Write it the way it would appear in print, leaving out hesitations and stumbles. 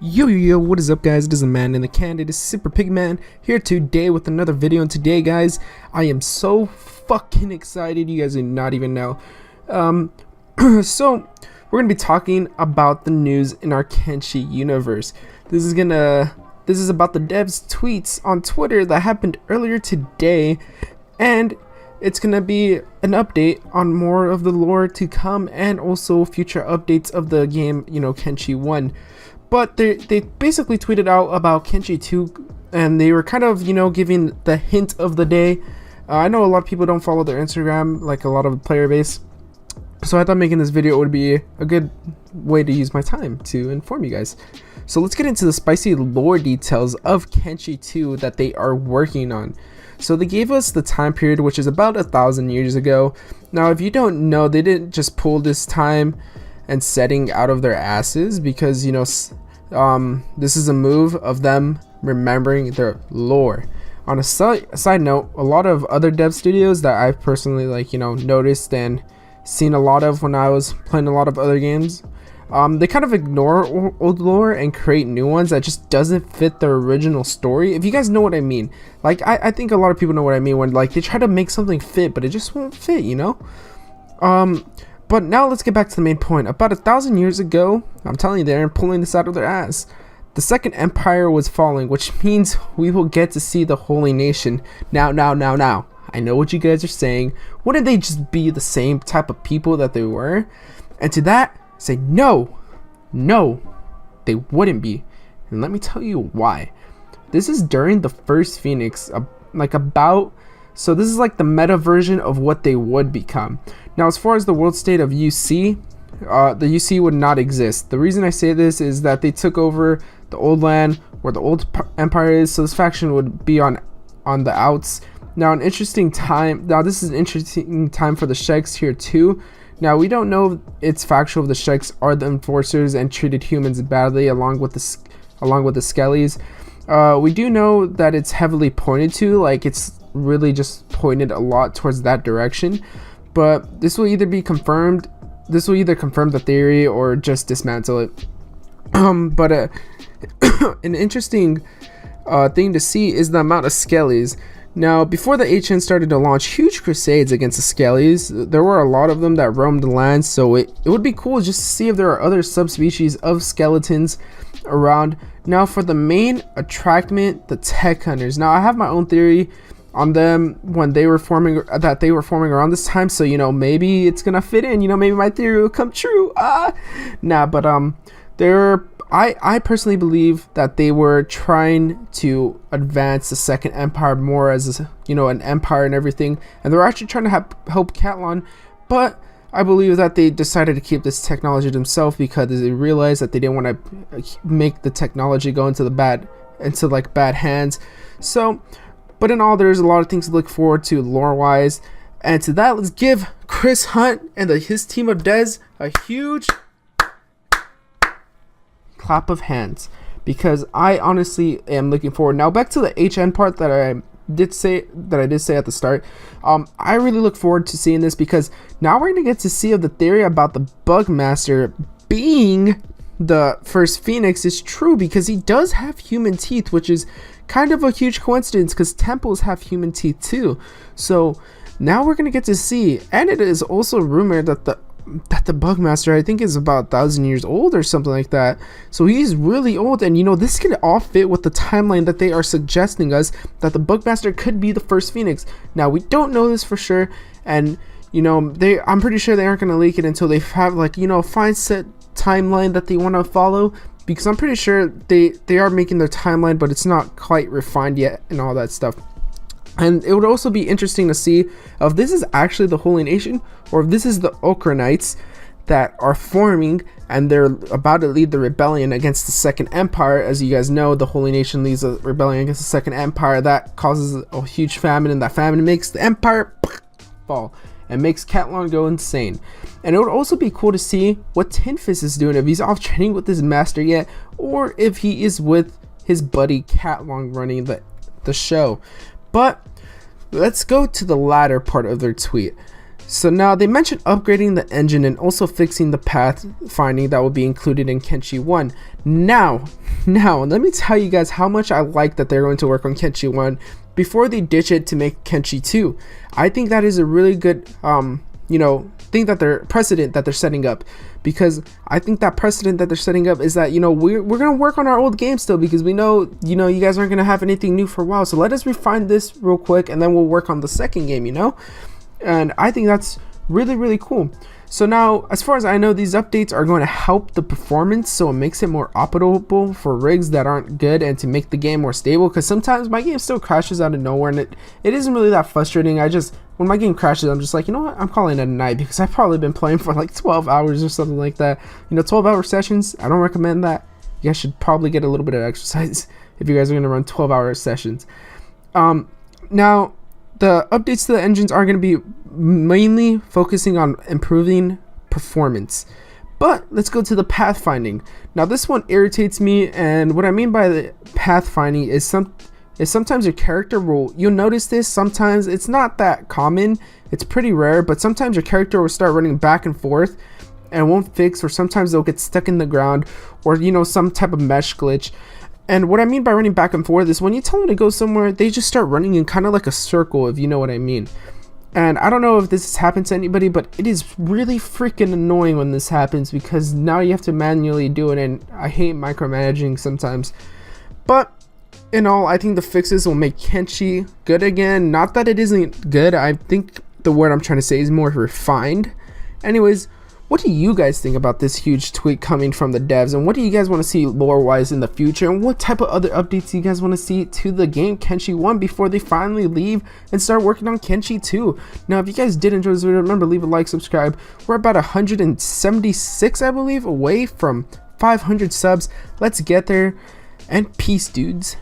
Yo, what is up guys? It is a man in the can. It is Super Pigman here today with another video, and today guys, I am so fucking excited, you guys do not even know. So we're gonna be talking about the news in our Kenshi universe. This is about the devs' tweets on Twitter that happened earlier today, and it's gonna be an update on more of the lore to come and also future updates of the game, Kenshi 1. But they basically tweeted out about Kenshi 2, and they were kind of, giving the hint of the day. I know a lot of people don't follow their Instagram, like a lot of the player base. So I thought making this video would be a good way to use my time to inform you guys. So let's get into the spicy lore details of Kenshi 2 that they are working on. So they gave us the time period, which is about 1,000 years ago. Now, if you don't know, they didn't just pull this time and setting out of their asses, because this is a move of them remembering their lore. On a side note, a lot of other dev studios that I've personally noticed and seen a lot of when I was playing a lot of other games, they kind of ignore old lore and create new ones that just doesn't fit their original story. If you guys know what I mean, I think a lot of people know what I mean when they try to make something fit but it just won't fit, But now let's get back to the main point. About 1,000 years ago, I'm telling you, they're pulling this out of their ass. The Second Empire was falling, which means we will get to see the Holy Nation. Now. I know what you guys are saying. Wouldn't they just be the same type of people that they were? And to that, say no, they wouldn't be. And let me tell you why. This is during the first Phoenix, so this is like the meta version of what they would become. Now, as far as the world state of UC, the UC would not exist. The reason I say this is that they took over the old land where the old empire is, so this faction would be on the outs. Now, this is an interesting time for the Sheks here too. Now, we don't know if it's factual if the Sheks are the enforcers and treated humans badly along with the Skellies. We do know that it's heavily pointed to, it's really just pointed a lot towards that direction, but this will either confirm the theory or just dismantle it. But an interesting thing to see is the amount of Skellies. Now, before the HN started to launch huge crusades against the Skellies, there were a lot of them that roamed the land, so it would be cool just to see if there are other subspecies of skeletons around. Now, for the main attractment, the Tech Hunters. Now, I have my own theory on them when they were forming around this time, so maybe it's gonna fit in, maybe my theory will come true. I personally believe that they were trying to advance the Second Empire more as an empire and everything, and they were actually trying to help Catlon, but I believe that they decided to keep this technology themselves because they realized that they didn't want to make the technology go into bad hands. So, but in all, there's a lot of things to look forward to lore-wise, and to that, let's give Chris Hunt and his team of devs a huge clap of hands, because I honestly am looking forward. Now, back to the HN part that I did say at the start. I really look forward to seeing this, because now we're gonna get to see if the theory about the Bugmaster being the first Phoenix is true, because he does have human teeth, which is kind of a huge coincidence because temples have human teeth too. So now we're gonna get to see, and it is also rumored that the Bugmaster, I think, is about 1,000 years old or something like that. So he's really old, and this could all fit with the timeline that they are suggesting us, that the Bugmaster could be the first Phoenix. Now, we don't know this for sure, and I'm pretty sure they aren't going to leak it until they have a fine set timeline that they want to follow, because I'm pretty sure they are making their timeline, but it's not quite refined yet and all that stuff. And it would also be interesting to see if this is actually the Holy Nation, or if this is the Okronites that are forming and they're about to lead the rebellion against the Second Empire. As you guys know, the Holy Nation leads a rebellion against the Second Empire that causes a huge famine, and that famine makes the Empire fall and makes Catlon go insane. And it would also be cool to see what Tin Fist is doing, if he's off training with his master yet, or if he is with his buddy Catlon running the show. But let's go to the latter part of their tweet. So now they mentioned upgrading the engine and also fixing the path finding that will be included in Kenshi 1. Now, let me tell you guys how much I like that they're going to work on Kenshi 1 before they ditch it to make Kenshi 2. I think that is a really good, thing that they're precedent that they're setting up, because I think that precedent that they're setting up is that, we're gonna work on our old game still, because we know, you guys aren't gonna have anything new for a while. So let us refine this real quick, and then we'll work on the second game, and I think that's really, really cool. So now, as far as I know, these updates are going to help the performance, so it makes it more operable for rigs that aren't good, and to make the game more stable, because sometimes my game still crashes out of nowhere, and it isn't really that frustrating. When my game crashes, I'm just like, you know what, I'm calling it a night, because I've probably been playing for like 12 hours or something like that. 12-hour sessions, I don't recommend that. You guys should probably get a little bit of exercise if you guys are going to run 12-hour sessions. Now, the updates to the engines are going to be mainly focusing on improving performance. But let's go to the pathfinding. Now this one irritates me, and what I mean by the pathfinding is sometimes your character you'll notice this, sometimes it's not that common, it's pretty rare, but sometimes your character will start running back and forth and won't fix, or sometimes they'll get stuck in the ground, or some type of mesh glitch. And what I mean by running back and forth is when you tell them to go somewhere, they just start running in kind of like a circle, if you know what I mean. And I don't know if this has happened to anybody, but it is really freaking annoying when this happens, because now you have to manually do it, and I hate micromanaging sometimes. But in all, I think the fixes will make Kenshi good again. Not that it isn't good, I think the word I'm trying to say is more refined. Anyways, what do you guys think about this huge tweet coming from the devs, and what do you guys want to see lore wise in the future, and what type of other updates do you guys want to see to the game Kenshi 1 before they finally leave and start working on Kenshi 2? Now, if you guys did enjoy this video, remember, leave a like, subscribe. We're about 176, I believe, away from 500 subs. Let's get there, and peace, dudes.